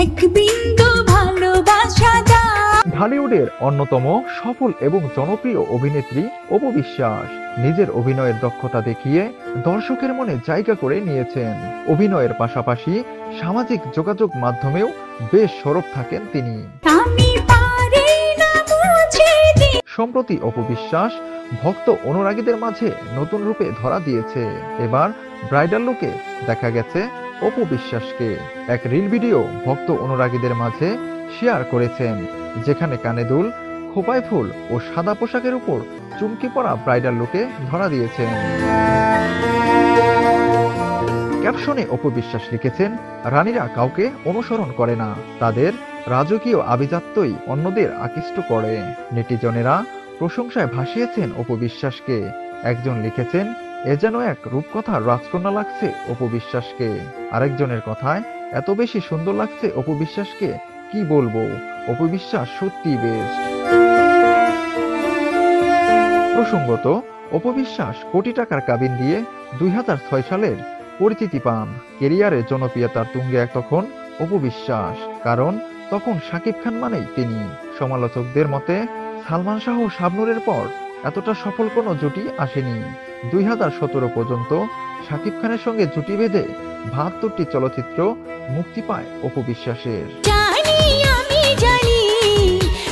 এক বিন্দু ভালোবাসা দাও। ঢালিউডের অন্যতম সফল এবং জনপ্রিয় অভিনেত্রী অপু বিশ্বাস নিজের অভিনয়ের দক্ষতা দেখিয়ে দর্শকের মনে জায়গা করে নিয়েছেন। অভিনয়ের পাশাপাশি সামাজিক যোগাযোগ মাধ্যমেও বেশ সরব থাকেন তিনি। আমি পারি না বুঝে দিতে। সম্প্রতি অপু বিশ্বাস ভক্ত অনুরাগীদের মাঝে নতুন রূপে ধরা দিয়েছে। এবার ব্রাইডাল লুকে দেখা গেছে অপু বিশ্বাসকে। এক রিল ভিডিও ভক্ত অনুরাগীদের মাঝে শেয়ার করেছেন, যেখানে কানে দুল, খোপায় ফুল ও সাদা পোশাকের উপর চুমকি পড়া ব্রাইডাল লুকে ধরা দিয়েছেন। ক্যাপশনে অপু বিশ্বাস লিখেছেন, রানীরা কাউকে অনুসরণ করে না, তাদের রাজকীয় আভিজাত্যই অন্যদের আকৃষ্ট করে। নেটিজনেরা প্রশংসায় ভাসিয়েছেন অপু বিশ্বাসকে। একজন লিখেছেন, এ যেন এক রূপকথার রাজকন্যা লাগছে অপু বিশ্বাসকে। আরেকজনের কথায়, এত বেশি সুন্দর লাগছে অপু বিশ্বাসকে, কি বলবো, অপু বিশ্বাস সত্যি বেস্ট। প্রসঙ্গত, অপু বিশ্বাস কোটি টাকার কাবিন দিয়ে 2006 সালের পরিচিতি পান। কেরিয়ারে জনপ্রিয়তার তুঙ্গে তখন অপু বিশ্বাস, কারণ তখন শাকিব খান মানেই তিনি। সমালোচকদের মতে সালমান শাহ ও শাবনূরের পর এতটা সফল কোনো জুটি আসেনি। 2017 পর্যন্ত শাকিব খানের সঙ্গে জুটি বেঁধে 72টি চলচ্চিত্র মুক্তি পায় অপু বিশ্বাসের।